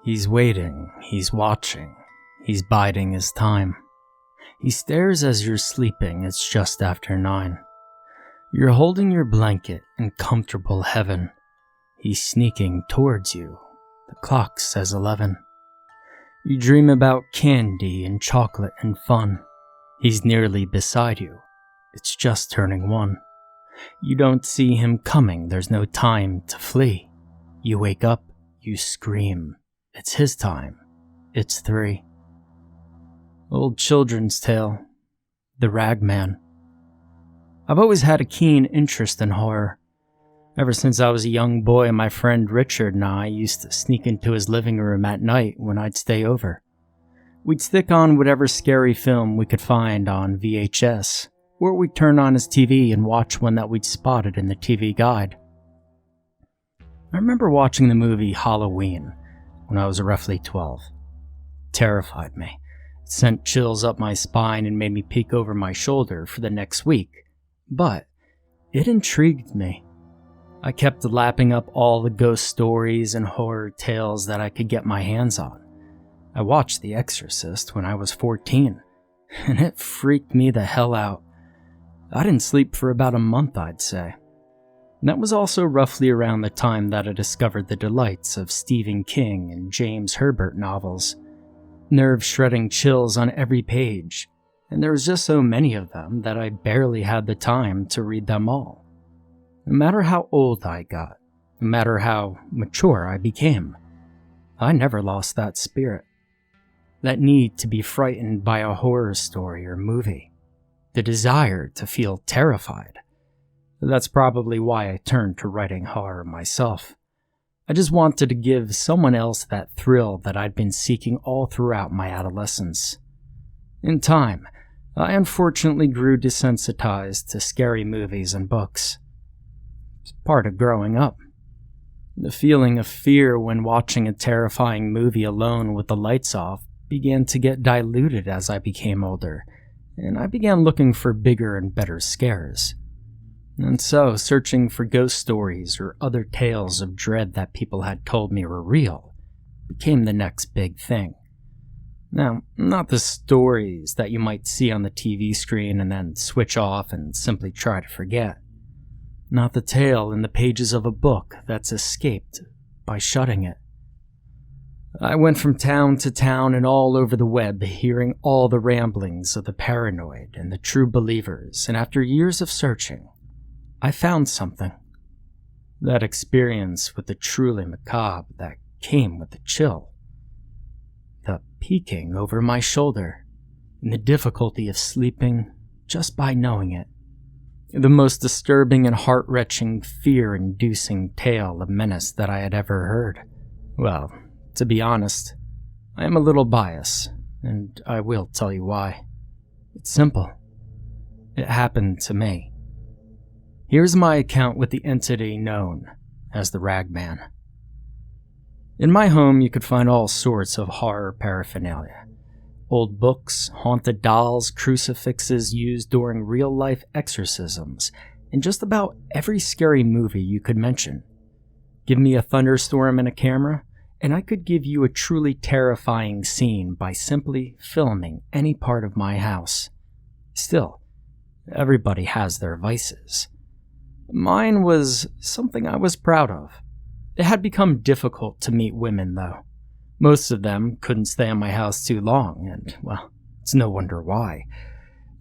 He's waiting, he's watching, he's biding his time. He stares as you're sleeping, it's just after 9. You're holding your blanket in comfortable heaven. He's sneaking towards you. The clock says 11. You dream about candy and chocolate and fun. He's nearly beside you. It's just turning 1. You don't see him coming, there's no time to flee. You wake up, you scream. It's his time. It's 3. Old children's tale. The Ragman. I've always had a keen interest in horror. Ever since I was a young boy, my friend Richard and I used to sneak into his living room at night when I'd stay over. We'd stick on whatever scary film we could find on VHS, or we'd turn on his TV and watch one that we'd spotted in the TV guide. I remember watching the movie Halloween when I was roughly 12. It terrified me. It sent chills up my spine and made me peek over my shoulder for the next week, but it intrigued me. I kept lapping up all the ghost stories and horror tales that I could get my hands on. I watched The Exorcist when I was 14, and it freaked me the hell out. I didn't sleep for about a month, I'd say. And that was also roughly around the time that I discovered the delights of Stephen King and James Herbert novels. Nerve-shredding chills on every page, and there was just so many of them that I barely had the time to read them all. No matter how old I got, no matter how mature I became, I never lost that spirit. That need to be frightened by a horror story or movie. The desire to feel terrified. That's probably why I turned to writing horror myself. I just wanted to give someone else that thrill that I'd been seeking all throughout my adolescence. In time, I unfortunately grew desensitized to scary movies and books. It's part of growing up. The feeling of fear when watching a terrifying movie alone with the lights off began to get diluted as I became older, and I began looking for bigger and better scares. And so, searching for ghost stories or other tales of dread that people had told me were real became the next big thing. Now, not the stories that you might see on the TV screen and then switch off and simply try to forget. Not the tale in the pages of a book that's escaped by shutting it. I went from town to town and all over the web, hearing all the ramblings of the paranoid and the true believers, and after years of searching, I found something. That experience with the truly macabre that came with the chill. The peeking over my shoulder, and the difficulty of sleeping just by knowing it. The most disturbing and heart-wrenching, fear-inducing tale of menace that I had ever heard. Well, to be honest, I am a little biased, and I will tell you why. It's simple. It happened to me. Here's my account with the entity known as the Ragman. In my home, you could find all sorts of horror paraphernalia. Old books, haunted dolls, crucifixes used during real-life exorcisms, and just about every scary movie you could mention. Give me a thunderstorm and a camera, and I could give you a truly terrifying scene by simply filming any part of my house. Still, everybody has their vices. Mine was something I was proud of. It had become difficult to meet women, though. Most of them couldn't stay in my house too long, and, well, it's no wonder why.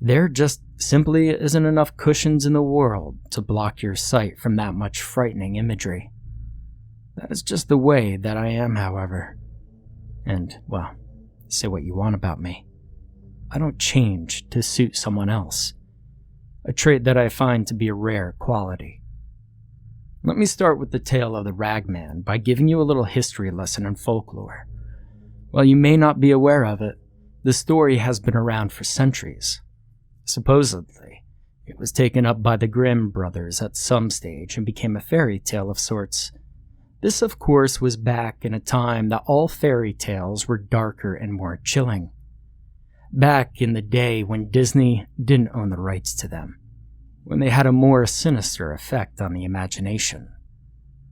There just simply isn't enough cushions in the world to block your sight from that much frightening imagery. That is just the way that I am, however. And, well, say what you want about me. I don't change to suit someone else. A trait that I find to be a rare quality. Let me start with the tale of the Ragman by giving you a little history lesson in folklore. While you may not be aware of it, the story has been around for centuries. Supposedly, it was taken up by the Grimm brothers at some stage and became a fairy tale of sorts. This, of course, was back in a time that all fairy tales were darker and more chilling. Back in the day when Disney didn't own the rights to them. When they had a more sinister effect on the imagination.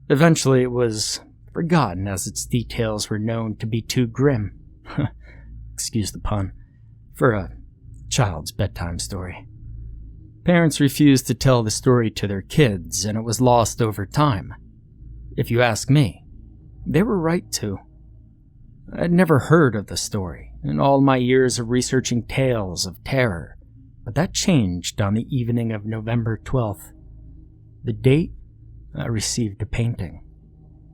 Eventually it was forgotten as its details were known to be too grim, excuse the pun, for a child's bedtime story. Parents refused to tell the story to their kids, and it was lost over time. If you ask me, they were right to. I'd never heard of the story in all my years of researching tales of terror, but that changed on the evening of November 12th. The date, I received a painting.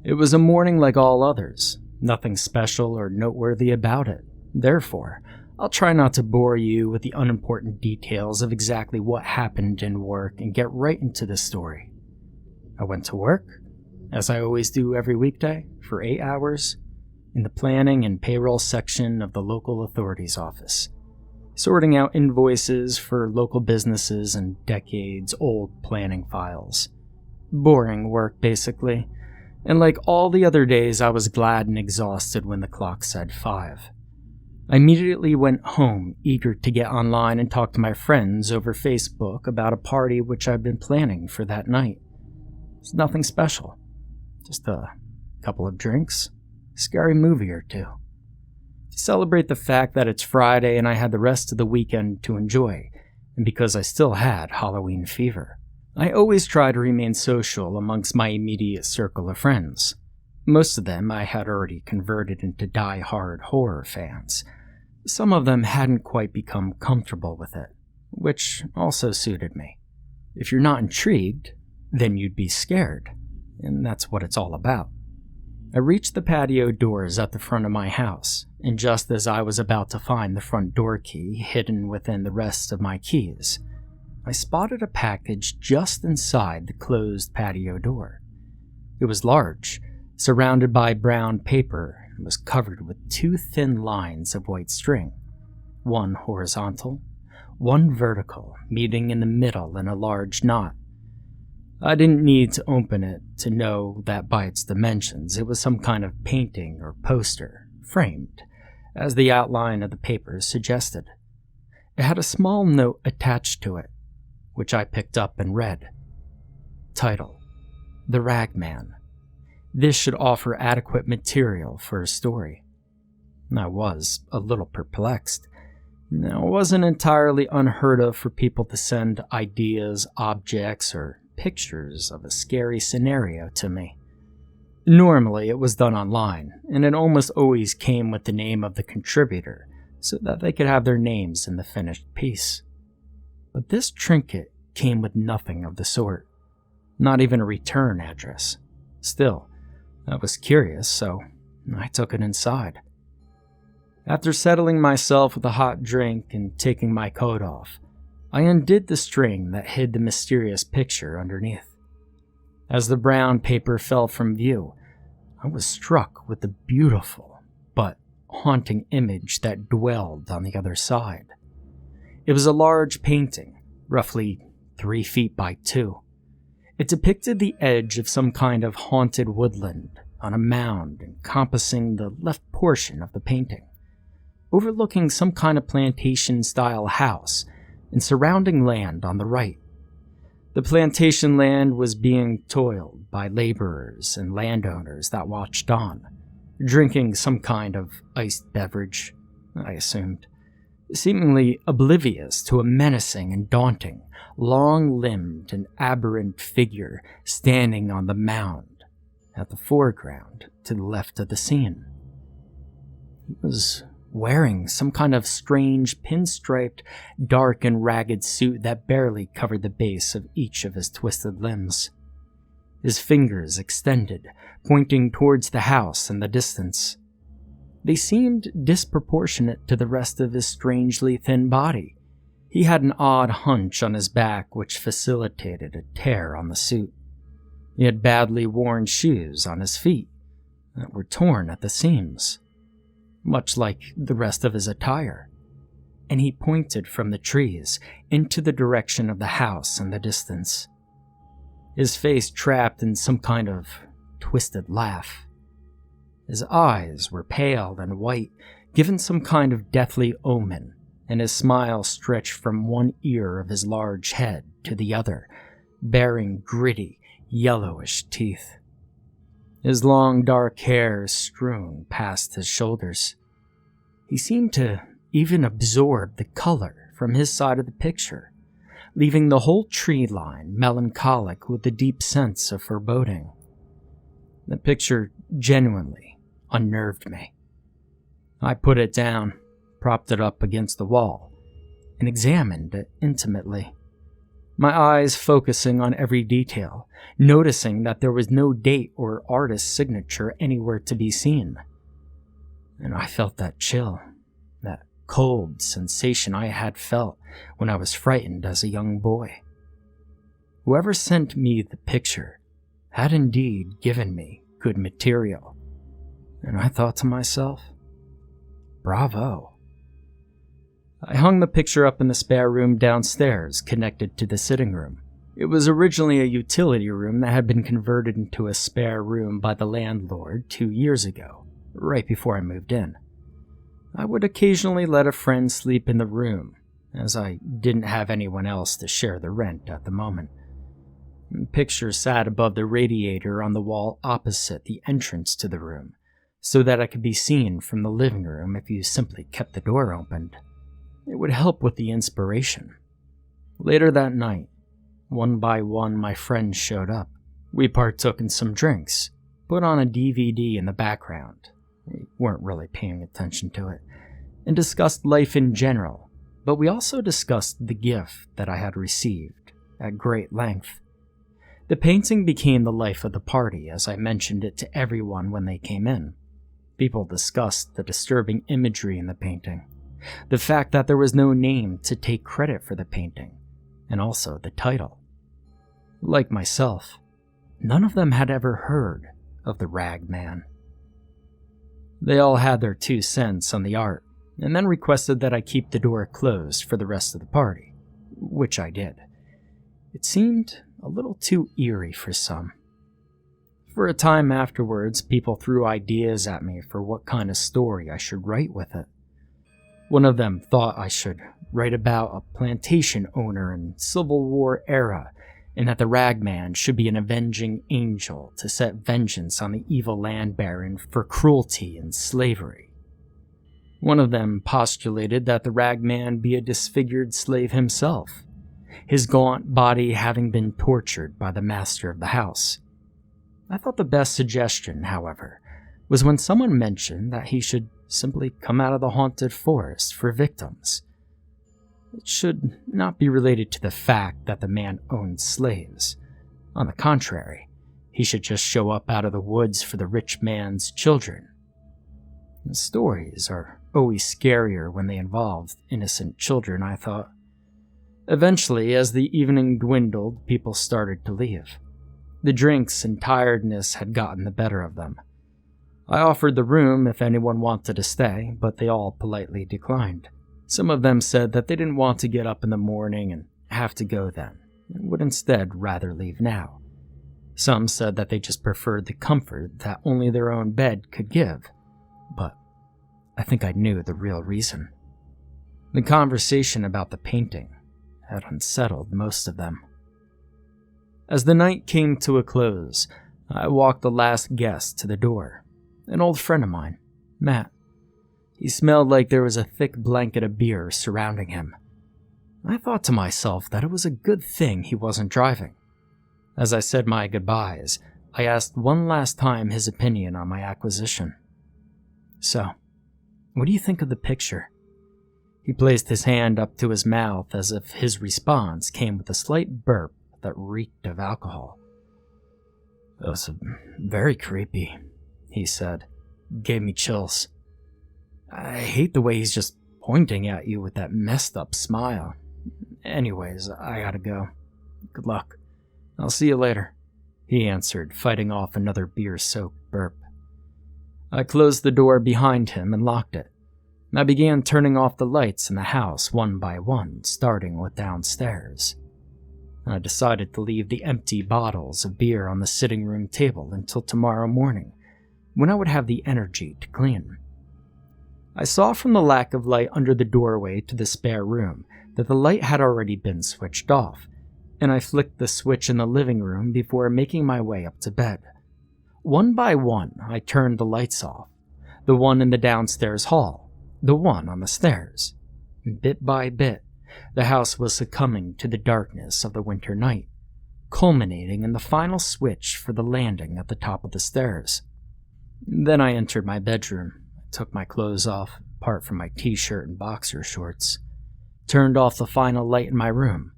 It was a morning like all others, nothing special or noteworthy about it. Therefore, I'll try not to bore you with the unimportant details of exactly what happened in work and get right into the story. I went to work, as I always do every weekday, for 8 hours, in the planning and payroll section of the local authorities office, sorting out invoices for local businesses and decades-old planning files. Boring work, basically, and like all the other days, I was glad and exhausted when the clock said 5. I immediately went home, eager to get online and talk to my friends over Facebook about a party which I'd been planning for that night. It's nothing special, just a couple of drinks, a scary movie or two. To celebrate the fact that it's Friday and I had the rest of the weekend to enjoy, and because I still had Halloween fever. I always try to remain social amongst my immediate circle of friends. Most of them I had already converted into die-hard horror fans. Some of them hadn't quite become comfortable with it, which also suited me. If you're not intrigued, then you'd be scared, and that's what it's all about. I reached the patio doors at the front of my house, and just as I was about to find the front door key hidden within the rest of my keys, I spotted a package just inside the closed patio door. It was large, surrounded by brown paper, and was covered with 2 thin lines of white string, one horizontal, one vertical, meeting in the middle in a large knot. I didn't need to open it to know that by its dimensions it was some kind of painting or poster, framed, as the outline of the paper suggested. It had a small note attached to it, which I picked up and read. Title: The Ragman. This should offer adequate material for a story. I was a little perplexed. Now, it wasn't entirely unheard of for people to send ideas, objects, or pictures of a scary scenario to me. Normally, it was done online, and it almost always came with the name of the contributor, so that they could have their names in the finished piece. But this trinket came with nothing of the sort, not even a return address. Still, I was curious, so I took it inside. After settling myself with a hot drink and taking my coat off, I undid the string that hid the mysterious picture underneath. As the brown paper fell from view, I was struck with the beautiful but haunting image that dwelled on the other side. It was a large painting, roughly 3 feet by 2. It depicted the edge of some kind of haunted woodland on a mound encompassing the left portion of the painting, overlooking some kind of plantation-style house and surrounding land on the right. The plantation land was being toiled by laborers and landowners that watched on, drinking some kind of iced beverage, I assumed, seemingly oblivious to a menacing and daunting, long-limbed and aberrant figure standing on the mound at the foreground to the left of the scene. He was wearing some kind of strange pinstriped, dark and ragged suit that barely covered the base of each of his twisted limbs. His fingers extended, pointing towards the house in the distance. They seemed disproportionate to the rest of his strangely thin body. He had an odd hunch on his back which facilitated a tear on the suit. He had badly worn shoes on his feet that were torn at the seams, much like the rest of his attire, and he pointed from the trees into the direction of the house in the distance, his face trapped in some kind of twisted laugh. His eyes were pale and white, given some kind of deathly omen, and his smile stretched from one ear of his large head to the other, bearing gritty, yellowish teeth. his long dark hair strewn past his shoulders. He seemed to even absorb the color from his side of the picture, leaving the whole tree line melancholic with a deep sense of foreboding. The picture genuinely unnerved me. I put it down, propped it up against the wall, and examined it intimately, my eyes focusing on every detail, noticing that there was no date or artist's signature anywhere to be seen. And I felt that chill, that cold sensation I had felt when I was frightened as a young boy. Whoever sent me the picture had indeed given me good material, and I thought to myself, bravo. I hung the picture up in the spare room downstairs, connected to the sitting room. It was originally a utility room that had been converted into a spare room by the landlord 2 years ago, right before I moved in. I would occasionally let a friend sleep in the room, as I didn't have anyone else to share the rent at the moment. The picture sat above the radiator on the wall opposite the entrance to the room, so that it could be seen from the living room if you simply kept the door opened. It would help with the inspiration. Later that night, one by one my friends showed up. We partook in some drinks, put on a DVD in the background. We weren't really paying attention to it, and discussed life in general, but we also discussed the gift that I had received at great length. The painting became the life of the party as I mentioned it to everyone when they came in. People discussed the disturbing imagery in the painting, the fact that there was no name to take credit for the painting, and also the title. Like myself, none of them had ever heard of the Ragman. They all had their 2 cents on the art, and then requested that I keep the door closed for the rest of the party, which I did. It seemed a little too eerie for some. For a time afterwards, people threw ideas at me for what kind of story I should write with it. One of them thought I should write about a plantation owner in Civil War era, and that the Ragman should be an avenging angel to set vengeance on the evil land baron for cruelty and slavery. One of them postulated that the Ragman be a disfigured slave himself, his gaunt body having been tortured by the master of the house. I thought the best suggestion, however, was when someone mentioned that he should simply come out of the haunted forest for victims. It should not be related to the fact that the man owned slaves. On the contrary, he should just show up out of the woods for the rich man's children. The stories are always scarier when they involve innocent children, I thought. Eventually, as the evening dwindled, people started to leave. The drinks and tiredness had gotten the better of them. I offered the room if anyone wanted to stay, but they all politely declined. Some of them said that they didn't want to get up in the morning and have to go then, and would instead rather leave now. Some said that they just preferred the comfort that only their own bed could give, but I think I knew the real reason. The conversation about the painting had unsettled most of them. As the night came to a close, I walked the last guest to the door. An old friend of mine, Matt. He smelled like there was a thick blanket of beer surrounding him. I thought to myself that it was a good thing he wasn't driving. As I said my goodbyes, I asked one last time his opinion on my acquisition. So, what do you think of the picture? He placed his hand up to his mouth as if his response came with a slight burp that reeked of alcohol. It was very creepy, he said. Gave me chills. I hate the way he's just pointing at you with that messed up smile. Anyways, I gotta go. Good luck. I'll see you later, he answered, fighting off another beer-soaked burp. I closed the door behind him and locked it. I began turning off the lights in the house one by one, starting with downstairs. I decided to leave the empty bottles of beer on the sitting room table until tomorrow morning, when I would have the energy to clean. I saw from the lack of light under the doorway to the spare room that the light had already been switched off, and I flicked the switch in the living room before making my way up to bed. One by one, I turned the lights off. The one in the downstairs hall, the one on the stairs. Bit by bit, the house was succumbing to the darkness of the winter night, culminating in the final switch for the landing at the top of the stairs. Then I entered my bedroom, took my clothes off, apart from my t-shirt and boxer shorts, turned off the final light in my room,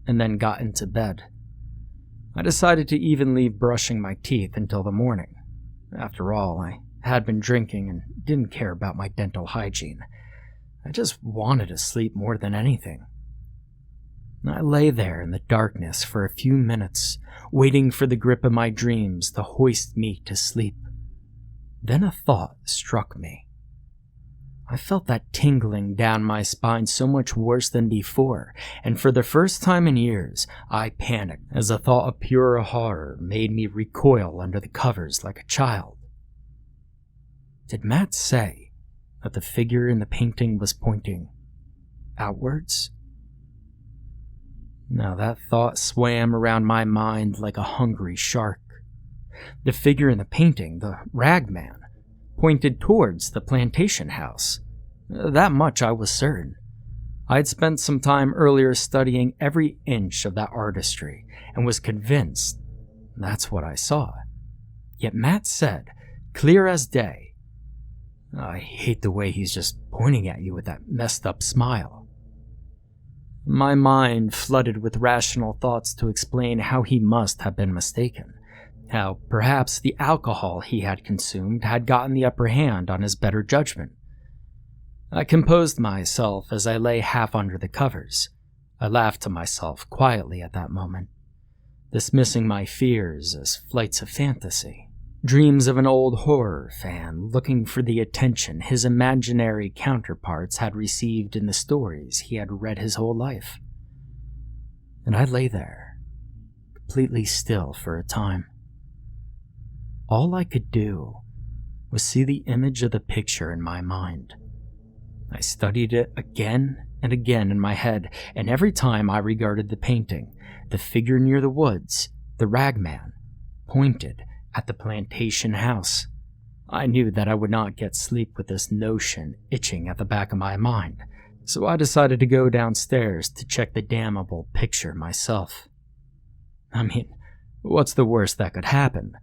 and then got into bed. I decided to even leave brushing my teeth until the morning. After all, I had been drinking and didn't care about my dental hygiene. I just wanted to sleep more than anything. I lay there in the darkness for a few minutes, waiting for the grip of my dreams to hoist me to sleep. Then a thought struck me. I felt that tingling down my spine so much worse than before, and for the first time in years, I panicked as a thought of pure horror made me recoil under the covers like a child. Did Matt say that the figure in the painting was pointing outwards? Now that thought swam around my mind like a hungry shark. The figure in the painting, the Ragman, pointed towards the plantation house. That much I was certain. I had spent some time earlier studying every inch of that artistry and was convinced that's what I saw. Yet Matt said, clear as day, I hate the way he's just pointing at you with that messed up smile. My mind flooded with rational thoughts to explain how he must have been mistaken. How perhaps the alcohol he had consumed had gotten the upper hand on his better judgment. I composed myself as I lay half under the covers. I laughed to myself quietly at that moment, dismissing my fears as flights of fantasy, dreams of an old horror fan looking for the attention his imaginary counterparts had received in the stories he had read his whole life. And I lay there, completely still for a time. All I could do was see the image of the picture in my mind. I studied it again and again in my head, and every time I regarded the painting, the figure near the woods, the Ragman, pointed at the plantation house. I knew that I would not get sleep with this notion itching at the back of my mind, so I decided to go downstairs to check the damnable picture myself. I mean, what's the worst that could happen?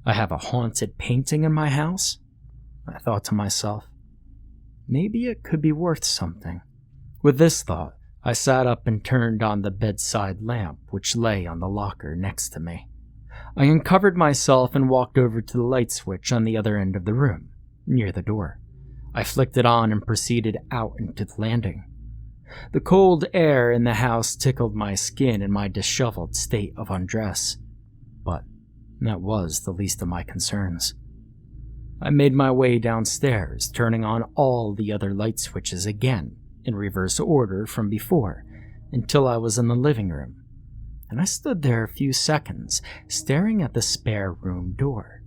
I have a haunted painting in my house? I thought to myself. Maybe it could be worth something. With this thought, I sat up and turned on the bedside lamp which lay on the locker next to me. I uncovered myself and walked over to the light switch on the other end of the room, near the door. I flicked it on and proceeded out into the landing. The cold air in the house tickled my skin in my disheveled state of undress, but that was the least of my concerns. I made my way downstairs, turning on all the other light switches again, in reverse order from before, until I was in the living room, and I stood there a few seconds, staring at the spare room door.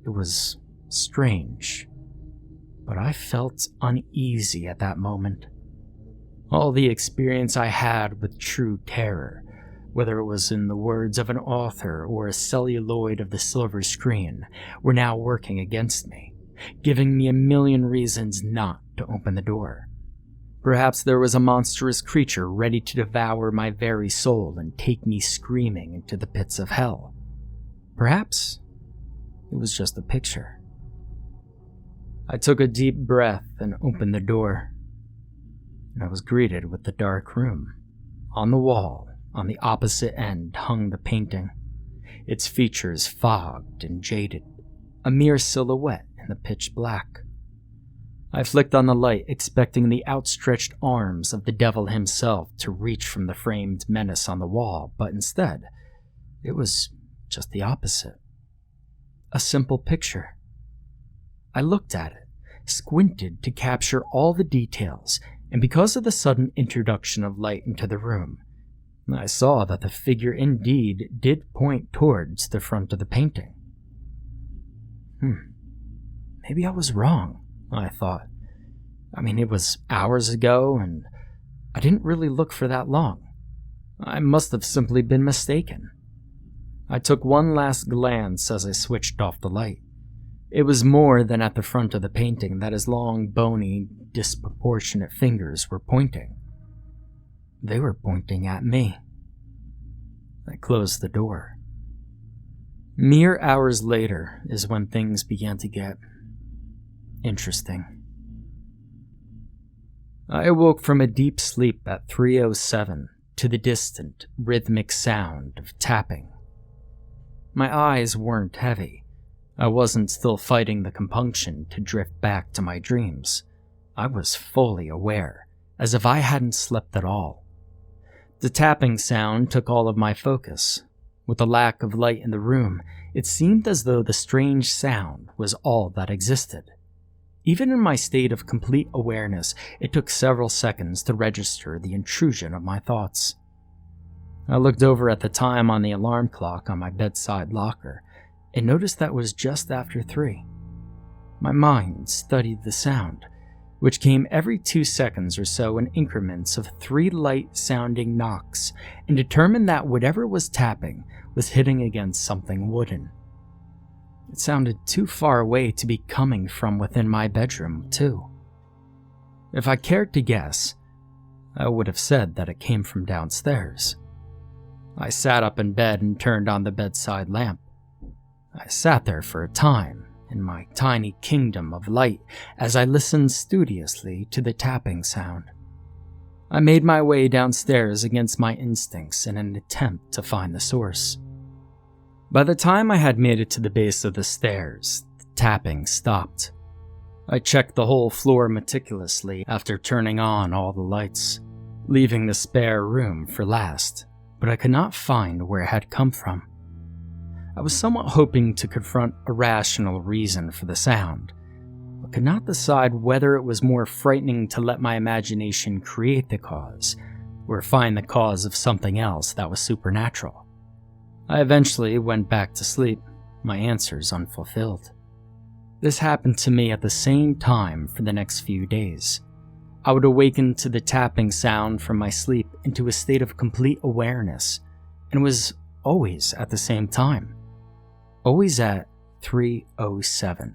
It was strange, but I felt uneasy at that moment. All the experience I had with true terror, whether it was in the words of an author or a celluloid of the silver screen, were now working against me, giving me a million reasons not to open the door. Perhaps there was a monstrous creature ready to devour my very soul and take me screaming into the pits of hell. Perhaps it was just a picture. I took a deep breath and opened the door, and I was greeted with the dark room. On the wall, on the opposite end, hung the painting, its features fogged and jaded, a mere silhouette in the pitch black. I flicked on the light, expecting the outstretched arms of the devil himself to reach from the framed menace on the wall, but instead, it was just the opposite. A simple picture. I looked at it, squinted to capture all the details, and because of the sudden introduction of light into the room, I saw that the figure indeed did point towards the front of the painting. Maybe I was wrong, I thought. I mean, it was hours ago, and I didn't really look for that long. I must have simply been mistaken. I took one last glance as I switched off the light. It was more than at the front of the painting that his long, bony, disproportionate fingers were pointing. They were pointing at me. I closed the door. Mere hours later is when things began to get interesting. I awoke from a deep sleep at 3:07 to the distant, rhythmic sound of tapping. My eyes weren't heavy. I wasn't still fighting the compunction to drift back to my dreams. I was fully aware, as if I hadn't slept at all. The tapping sound took all of my focus. With the lack of light in the room, it seemed as though the strange sound was all that existed. Even in my state of complete awareness, it took several seconds to register the intrusion of my thoughts. I looked over at the time on the alarm clock on my bedside locker and noticed that it was just after 3. My mind studied the sound, which came every 2 seconds or so in increments of 3 light-sounding knocks, and determined that whatever was tapping was hitting against something wooden. It sounded too far away to be coming from within my bedroom, too. If I cared to guess, I would have said that it came from downstairs. I sat up in bed and turned on the bedside lamp. I sat there for a time, in my tiny kingdom of light, as I listened studiously to the tapping sound. I made my way downstairs against my instincts in an attempt to find the source. By the time I had made it to the base of the stairs, the tapping stopped. I checked the whole floor meticulously after turning on all the lights, leaving the spare room for last, but I could not find where it had come from. I was somewhat hoping to confront a rational reason for the sound, but could not decide whether it was more frightening to let my imagination create the cause, or find the cause of something else that was supernatural. I eventually went back to sleep, my answers unfulfilled. This happened to me at the same time for the next few days. I would awaken to the tapping sound from my sleep into a state of complete awareness, and it was always at the same time. Always at 3:07.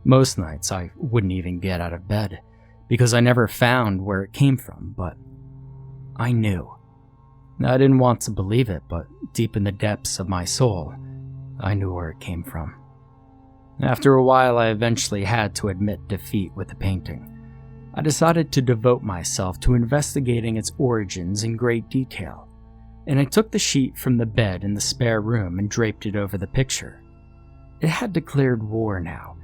Most nights I wouldn't even get out of bed, because I never found where it came from, but I knew. I didn't want to believe it, but deep in the depths of my soul, I knew where it came from. After a while, I eventually had to admit defeat with the painting. I decided to devote myself to investigating its origins in great detail, and I took the sheet from the bed in the spare room and draped it over the picture. It had declared war now,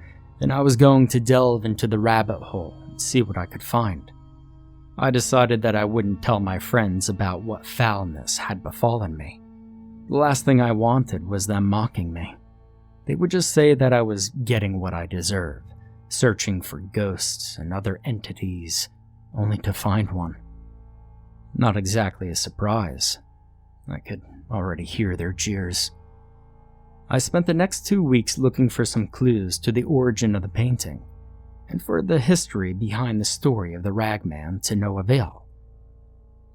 and I was going to delve into the rabbit hole and see what I could find. I decided that I wouldn't tell my friends about what foulness had befallen me. The last thing I wanted was them mocking me. They would just say that I was getting what I deserve, searching for ghosts and other entities, only to find one. Not exactly a surprise. I could already hear their jeers. I spent the next 2 weeks looking for some clues to the origin of the painting, and for the history behind the story of the Ragman to no avail.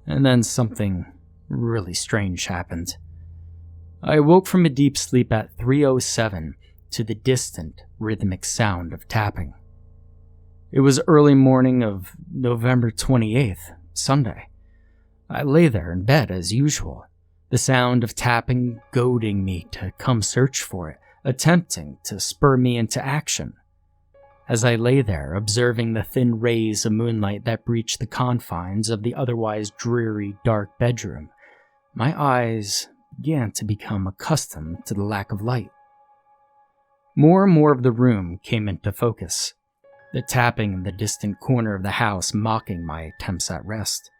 And then something really strange happened. I awoke from a deep sleep at 3:07 to the distant, rhythmic sound of tapping. It was early morning of November 28th, Sunday. I lay there in bed as usual, the sound of tapping goading me to come search for it, attempting to spur me into action. As I lay there, observing the thin rays of moonlight that breached the confines of the otherwise dreary, dark bedroom, my eyes began to become accustomed to the lack of light. More and more of the room came into focus, the tapping in the distant corner of the house mocking my attempts at rest.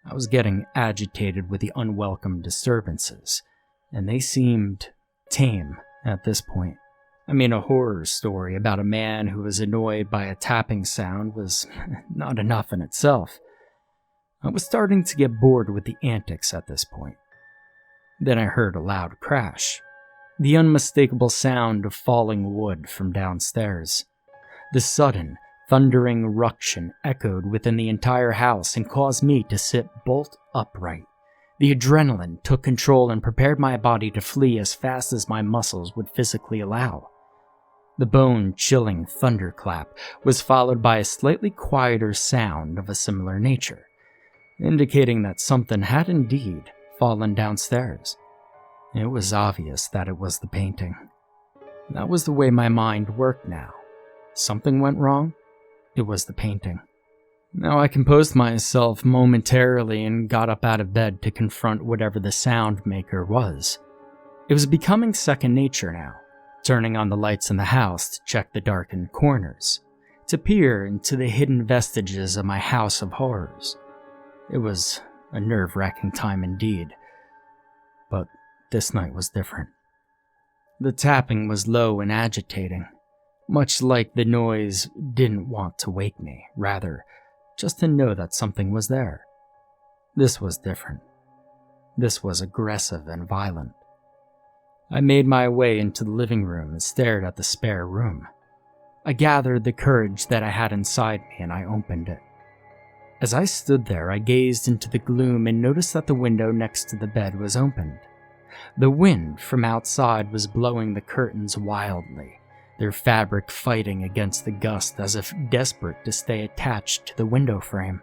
I was getting agitated with the unwelcome disturbances, and they seemed tame at this point. I mean, a horror story about a man who was annoyed by a tapping sound was not enough in itself. I was starting to get bored with the antics at this point. Then I heard a loud crash, the unmistakable sound of falling wood from downstairs. The sudden, thundering ruction echoed within the entire house and caused me to sit bolt upright, The adrenaline took control and prepared my body to flee as fast as my muscles would physically allow. The bone-chilling thunderclap was followed by a slightly quieter sound of a similar nature, indicating that something had indeed fallen downstairs. It was obvious that it was the painting. That was the way my mind worked now. Something went wrong. It was the painting. Now I composed myself momentarily and got up out of bed to confront whatever the sound maker was. It was becoming second nature now, turning on the lights in the house to check the darkened corners, to peer into the hidden vestiges of my house of horrors. It was a nerve-wracking time indeed, but this night was different. The tapping was low and agitating, much like the noise didn't want to wake me, rather, just to know that something was there. This was different. This was aggressive and violent. I made my way into the living room and stared at the spare room. I gathered the courage that I had inside me and I opened it. As I stood there, I gazed into the gloom and noticed that the window next to the bed was opened. The wind from outside was blowing the curtains wildly, their fabric fighting against the gust as if desperate to stay attached to the window frame.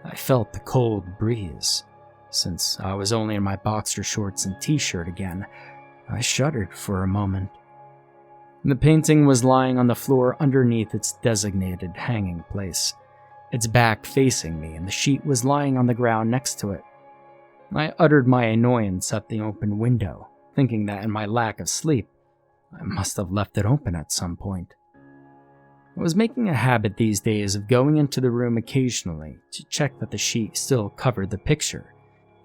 I felt the cold breeze. Since I was only in my boxer shorts and t-shirt again, I shuddered for a moment. The painting was lying on the floor underneath its designated hanging place, its back facing me, and the sheet was lying on the ground next to it. I uttered my annoyance at the open window, thinking that in my lack of sleep, I must have left it open at some point. I was making a habit these days of going into the room occasionally to check that the sheet still covered the picture,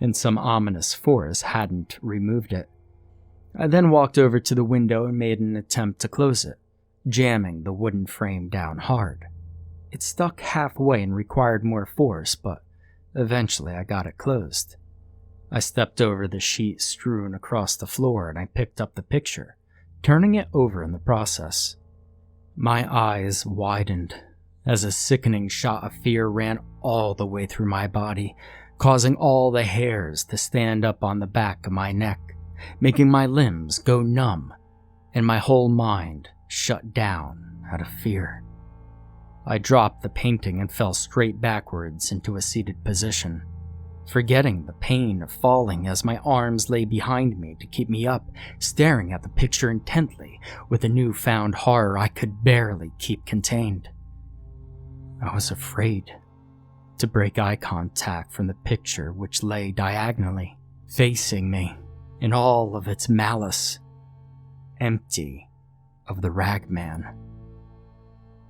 and some ominous force hadn't removed it. I then walked over to the window and made an attempt to close it, jamming the wooden frame down hard. It stuck halfway and required more force, but eventually I got it closed. I stepped over the sheet strewn across the floor and I picked up the picture, turning it over in the process. My eyes widened as a sickening shot of fear ran all the way through my body, causing all the hairs to stand up on the back of my neck, making my limbs go numb and my whole mind shut down out of fear. I dropped the painting and fell straight backwards into a seated position, forgetting the pain of falling as my arms lay behind me to keep me up, staring at the picture intently with a newfound horror I could barely keep contained. I was afraid to break eye contact from the picture which lay diagonally, facing me in all of its malice, empty of the Ragman.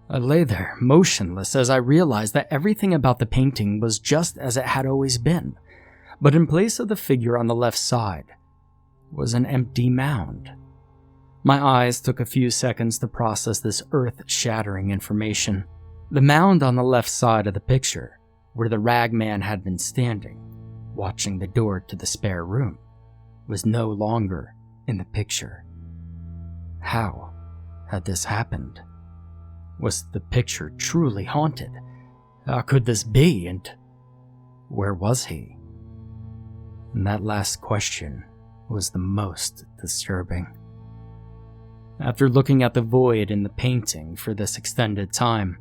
I lay there, motionless, as I realized that everything about the painting was just as it had always been, but in place of the figure on the left side was an empty mound. My eyes took a few seconds to process this earth-shattering information. The mound on the left side of the picture, where the Ragman had been standing, watching the door to the spare room, was no longer in the picture. How had this happened? Was the picture truly haunted? How could this be, and where was he? And that last question was the most disturbing. After looking at the void in the painting for this extended time,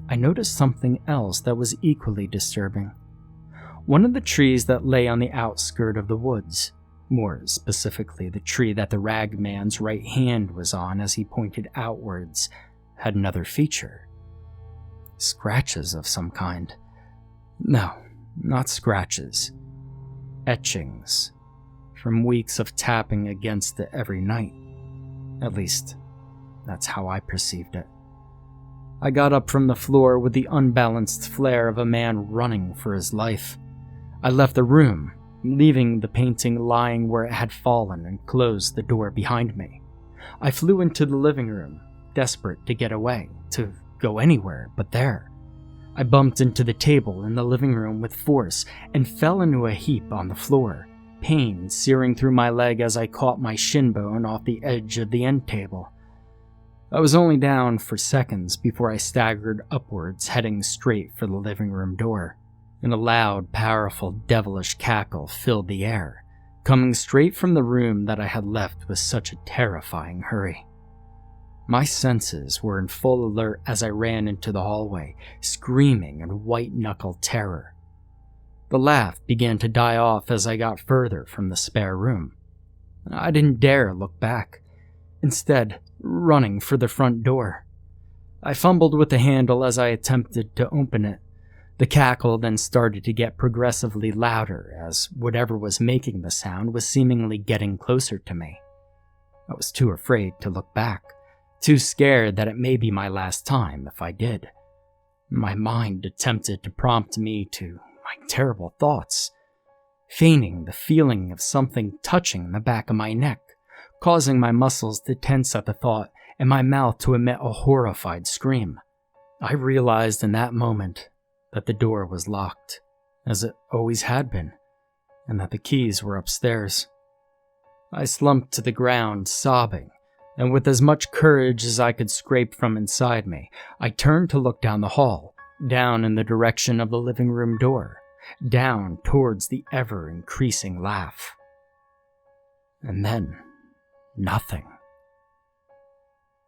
I noticed something else that was equally disturbing. One of the trees that lay on the outskirt of the woods, more specifically the tree that the Ragman's right hand was on as he pointed outwards, had another feature. Scratches of some kind. No, not scratches. Etchings from weeks of tapping against it every night. At least, that's how I perceived it. I got up from the floor with the unbalanced flair of a man running for his life. I left the room, leaving the painting lying where it had fallen, and closed the door behind me. I flew into the living room, desperate to get away, to go anywhere but there. I bumped into the table in the living room with force and fell into a heap on the floor, pain searing through my leg as I caught my shin bone off the edge of the end table. I was only down for seconds before I staggered upwards, heading straight for the living room door. and a loud, powerful, devilish cackle filled the air, coming straight from the room that I had left with such a terrifying hurry. My senses were in full alert as I ran into the hallway, screaming in white-knuckled terror. The laugh began to die off as I got further from the spare room. I didn't dare look back, instead running for the front door. I fumbled with the handle as I attempted to open it. The cackle then started to get progressively louder as whatever was making the sound was seemingly getting closer to me. I was too afraid to look back, too scared that it may be my last time if I did. My mind attempted to prompt me to my terrible thoughts, feigning the feeling of something touching the back of my neck, causing my muscles to tense at the thought and my mouth to emit a horrified scream. I realized in that moment that the door was locked, as it always had been, and that the keys were upstairs. I slumped to the ground, sobbing, and with as much courage as I could scrape from inside me, I turned to look down the hall, down in the direction of the living room door, down towards the ever-increasing laugh. And then, nothing.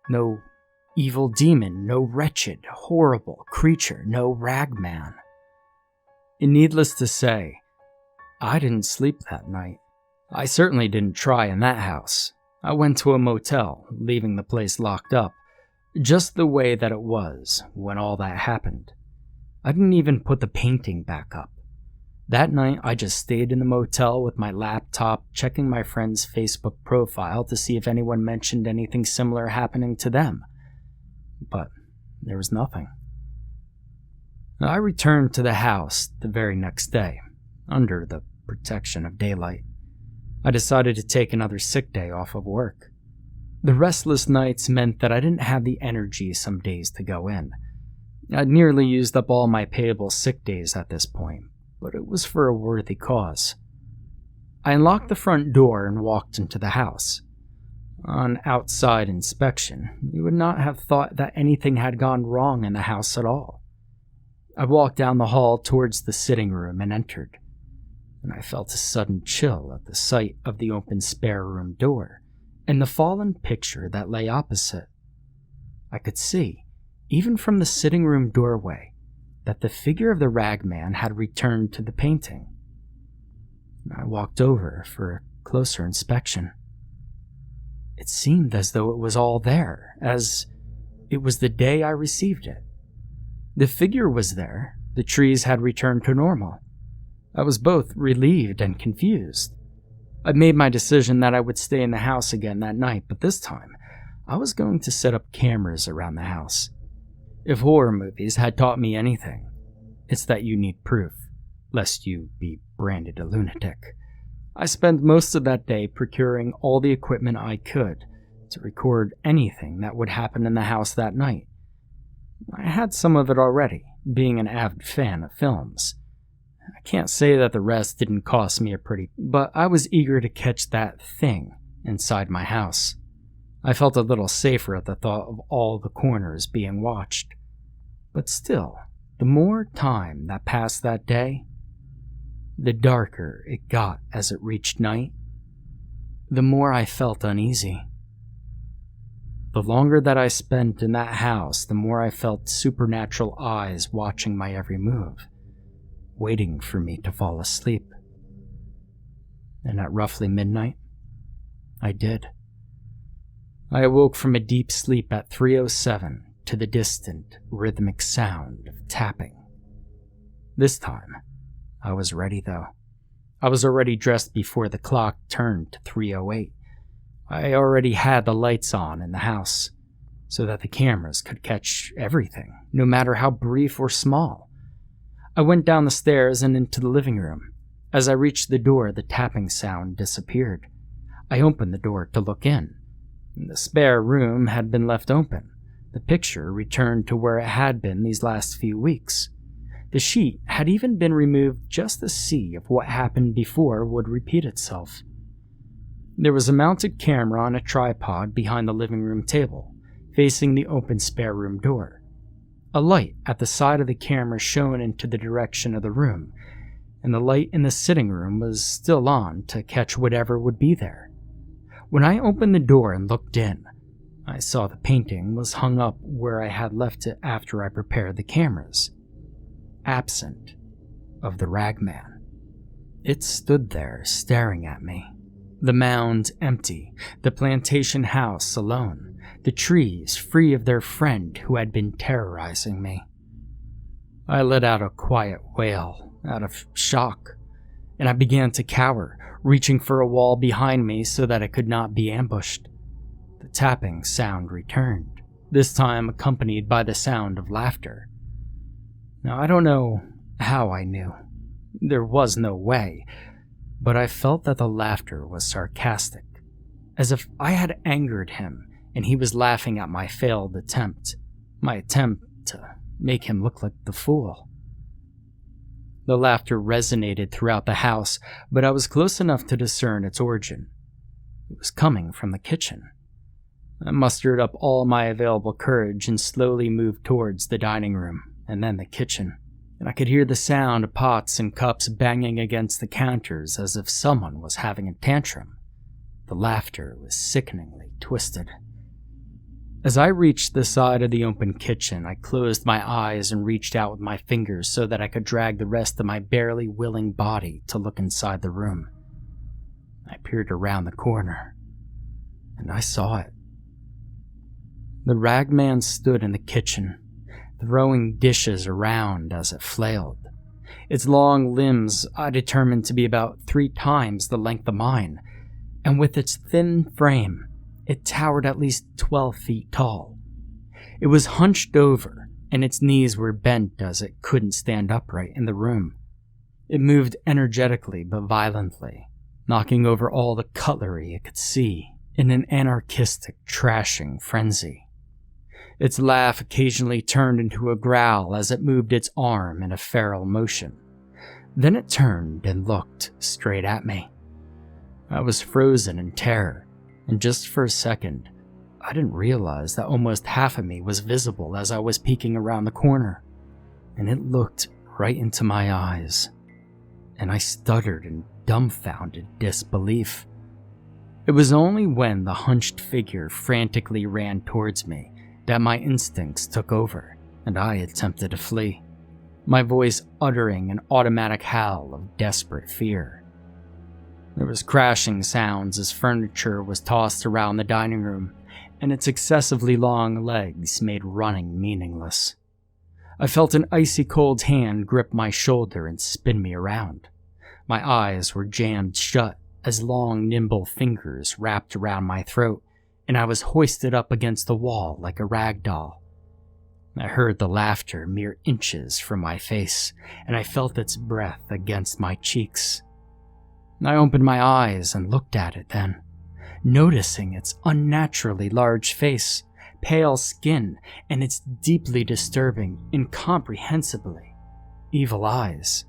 No evil demon, no wretched, horrible creature, no Ragman. And needless to say, I didn't sleep that night. I certainly didn't try in that house. I went to a motel, leaving the place locked up, just the way that it was when all that happened. I didn't even put the painting back up. That night, I just stayed in the motel with my laptop, checking my friend's Facebook profile to see if anyone mentioned anything similar happening to them. But there was nothing. I returned to the house the very next day, under the protection of daylight. I decided to take another sick day off of work. The restless nights meant that I didn't have the energy some days to go in. I'd nearly used up all my payable sick days at this point, but it was for a worthy cause. I unlocked the front door and walked into the house. On outside inspection, you would not have thought that anything had gone wrong in the house at all. I walked down the hall towards the sitting room and entered, and I felt a sudden chill at the sight of the open spare room door and the fallen picture that lay opposite. I could see, even from the sitting room doorway, that the figure of the Ragman had returned to the painting. I walked over for a closer inspection. It seemed as though it was all there, as it was the day I received it. The figure was there, the trees had returned to normal. I was both relieved and confused. I'd made my decision that I would stay in the house again that night, but this time, I was going to set up cameras around the house. If horror movies had taught me anything, it's that you need proof, lest you be branded a lunatic. I spent most of that day procuring all the equipment I could to record anything that would happen in the house that night. I had some of it already, being an avid fan of films. I can't say that the rest didn't cost me a pretty, but I was eager to catch that thing inside my house. I felt a little safer at the thought of all the corners being watched. But still, the more time that passed that day, the darker it got as it reached night, the more I felt uneasy. The longer that I spent in that house, the more I felt supernatural eyes watching my every move, waiting for me to fall asleep. And at roughly midnight, I did. I awoke from a deep sleep at 3:07 to the distant, rhythmic sound of tapping. This time, I was ready though. I was already dressed before the clock turned to 3:08. I already had the lights on in the house, so that the cameras could catch everything, no matter how brief or small. I went down the stairs and into the living room. As I reached the door, the tapping sound disappeared. I opened the door to look in. The spare room had been left open. The picture returned to where it had been these last few weeks. The sheet had even been removed just to see if what happened before would repeat itself. There was a mounted camera on a tripod behind the living room table, facing the open spare room door. A light at the side of the camera shone into the direction of the room, and the light in the sitting room was still on to catch whatever would be there. When I opened the door and looked in, I saw the painting was hung up where I had left it after I prepared the cameras, absent of the Ragman. It stood there staring at me. The mound empty, the plantation house alone, the trees free of their friend who had been terrorizing me. I let out a quiet wail out of shock, and I began to cower, reaching for a wall behind me so that I could not be ambushed. The tapping sound returned, this time accompanied by the sound of laughter. Now, I don't know how I knew. There was no way, but I felt that the laughter was sarcastic, as if I had angered him and he was laughing at my failed attempt, my attempt to make him look like the fool. The laughter resonated throughout the house, but I was close enough to discern its origin. It was coming from the kitchen. I mustered up all my available courage and slowly moved towards the dining room, and then the kitchen, and I could hear the sound of pots and cups banging against the counters as if someone was having a tantrum. The laughter was sickeningly twisted. As I reached the side of the open kitchen, I closed my eyes and reached out with my fingers so that I could drag the rest of my barely willing body to look inside the room. I peered around the corner, and I saw it. The Ragman stood in the kitchen, throwing dishes around as it flailed. Its long limbs I determined to be about 3 times the length of mine, and with its thin frame, it towered at least 12 feet tall. It was hunched over, and its knees were bent as it couldn't stand upright in the room. It moved energetically but violently, knocking over all the cutlery it could see in an anarchistic trashing frenzy. Its laugh occasionally turned into a growl as it moved its arm in a feral motion. Then it turned and looked straight at me. I was frozen in terror, and just for a second, I didn't realize that almost half of me was visible as I was peeking around the corner, and it looked right into my eyes, and I stuttered in dumbfounded disbelief. It was only when the hunched figure frantically ran towards me that my instincts took over, and I attempted to flee, my voice uttering an automatic howl of desperate fear. There was crashing sounds as furniture was tossed around the dining room, and its excessively long legs made running meaningless. I felt an icy cold hand grip my shoulder and spin me around. My eyes were jammed shut as long, nimble fingers wrapped around my throat, and I was hoisted up against the wall like a rag doll. I heard the laughter mere inches from my face, and I felt its breath against my cheeks. I opened my eyes and looked at it then, noticing its unnaturally large face, pale skin, and its deeply disturbing, incomprehensibly evil eyes.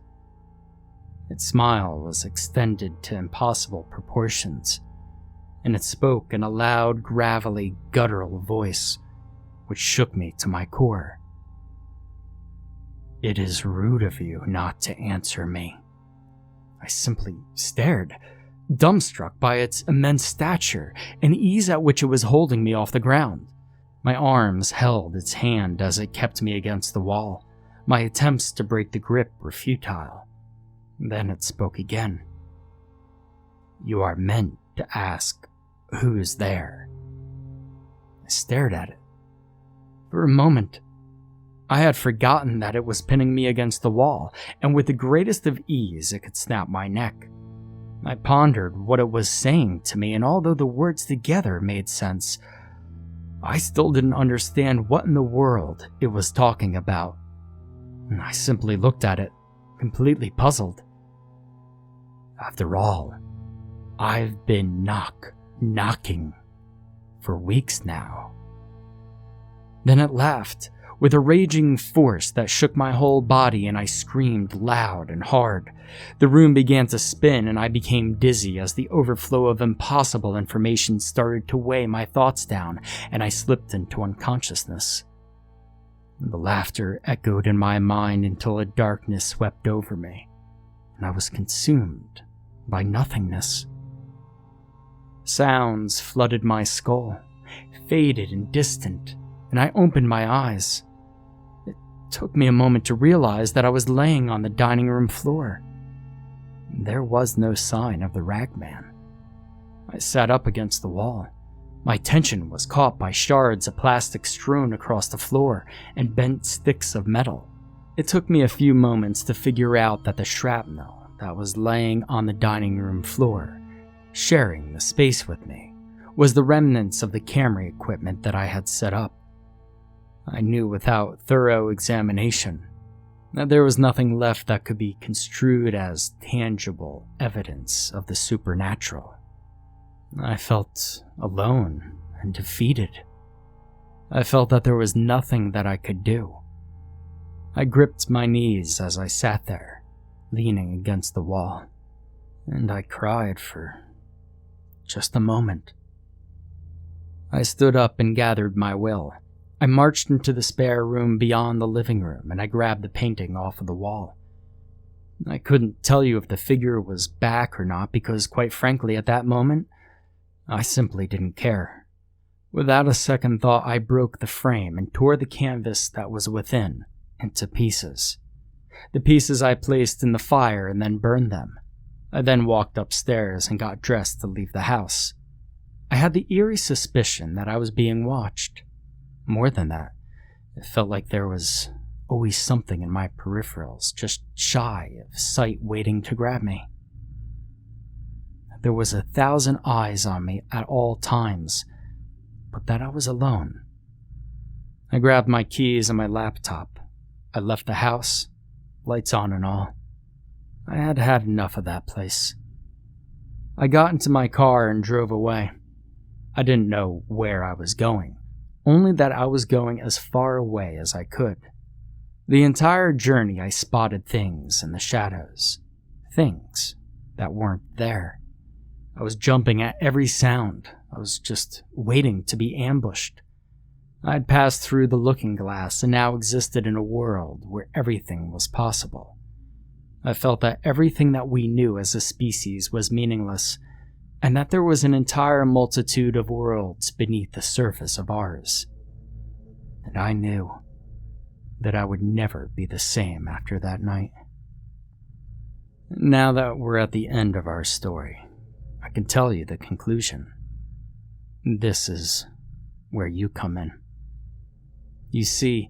Its smile was extended to impossible proportions, and it spoke in a loud, gravelly, guttural voice, which shook me to my core. "It is rude of you not to answer me." I simply stared, dumbstruck by its immense stature and ease at which it was holding me off the ground. My arms held its hand as it kept me against the wall. My attempts to break the grip were futile. Then it spoke again. "You are meant to ask, who's there?" I stared at it. For a moment, I had forgotten that it was pinning me against the wall, and with the greatest of ease it could snap my neck. I pondered what it was saying to me, and although the words together made sense, I still didn't understand what in the world it was talking about. I simply looked at it, completely puzzled. After all, I've been knocking for weeks now. Then it laughed, with a raging force that shook my whole body, and I screamed loud and hard. The room began to spin, and I became dizzy as the overflow of impossible information started to weigh my thoughts down, and I slipped into unconsciousness. The laughter echoed in my mind until a darkness swept over me, and I was consumed by nothingness. Sounds flooded my skull, faded and distant, and I opened my eyes. It took me a moment to realize that I was laying on the dining room floor. There was no sign of the Ragman. I sat up against the wall. My attention was caught by shards of plastic strewn across the floor and bent sticks of metal. It took me a few moments to figure out that the shrapnel that was laying on the dining room floor, sharing the space with me, was the remnants of the camera equipment that I had set up. I knew without thorough examination that there was nothing left that could be construed as tangible evidence of the supernatural. I felt alone and defeated. I felt that there was nothing that I could do. I gripped my knees as I sat there, leaning against the wall, and I cried for just a moment. I stood up and gathered my will. I marched into the spare room beyond the living room, and I grabbed the painting off of the wall. I couldn't tell you if the figure was back or not because, quite frankly, at that moment, I simply didn't care. Without a second thought, I broke the frame and tore the canvas that was within into pieces. The pieces I placed in the fire and then burned them. I then walked upstairs and got dressed to leave the house. I had the eerie suspicion that I was being watched. More than that, it felt like there was always something in my peripherals just shy of sight waiting to grab me. There was 1,000 eyes on me at all times, but that I was alone. I grabbed my keys and my laptop. I left the house, lights on and all. I had had enough of that place. I got into my car and drove away. I didn't know where I was going, only that I was going as far away as I could. The entire journey I spotted things in the shadows, things that weren't there. I was jumping at every sound. I was just waiting to be ambushed. I had passed through the looking glass and now existed in a world where everything was possible. I felt that everything that we knew as a species was meaningless, and that there was an entire multitude of worlds beneath the surface of ours. And I knew that I would never be the same after that night. Now that we're at the end of our story, I can tell you the conclusion. This is where you come in. You see,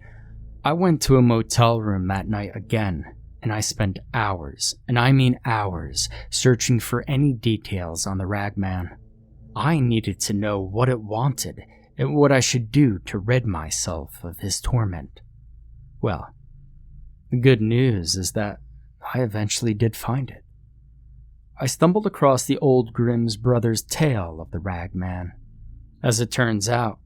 I went to a motel room that night again, and I spent hours, and I mean hours, searching for any details on the Ragman. I needed to know what it wanted and what I should do to rid myself of his torment. Well, the good news is that I eventually did find it. I stumbled across the old Grimm's Brothers' tale of the Ragman. As it turns out,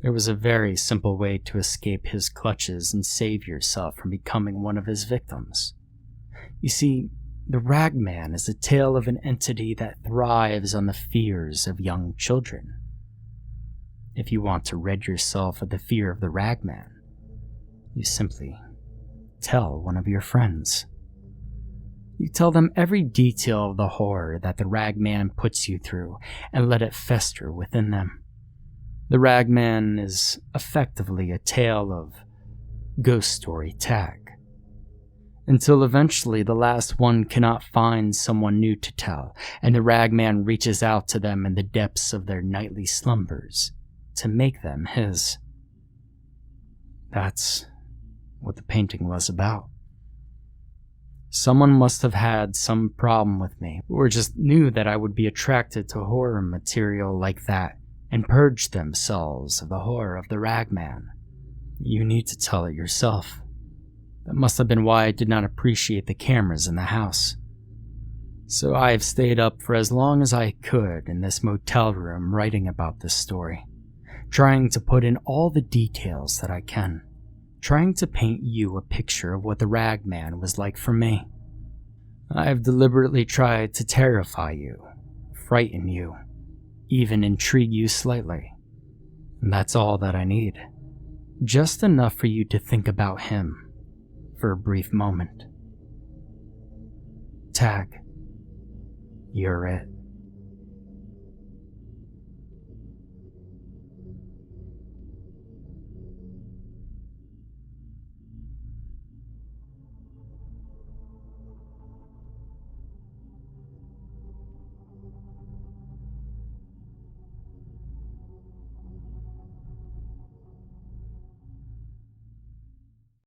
there was a very simple way to escape his clutches and save yourself from becoming one of his victims. You see, the Ragman is a tale of an entity that thrives on the fears of young children. If you want to rid yourself of the fear of the Ragman, you simply tell one of your friends. You tell them every detail of the horror that the Ragman puts you through and let it fester within them. The Ragman is effectively a tale of ghost story tag, until eventually the last one cannot find someone new to tell, and the Ragman reaches out to them in the depths of their nightly slumbers to make them his. That's what the painting was about. Someone must have had some problem with me, or just knew that I would be attracted to horror material like that and purge themselves of the horror of the Ragman. You need to tell it yourself. That must have been why I did not appreciate the cameras in the house. So I have stayed up for as long as I could in this motel room writing about this story, trying to put in all the details that I can, trying to paint you a picture of what the Ragman was like for me. I have deliberately tried to terrify you, frighten you, even intrigue you slightly. And that's all that I need. Just enough for you to think about him for a brief moment. Tag, you're it.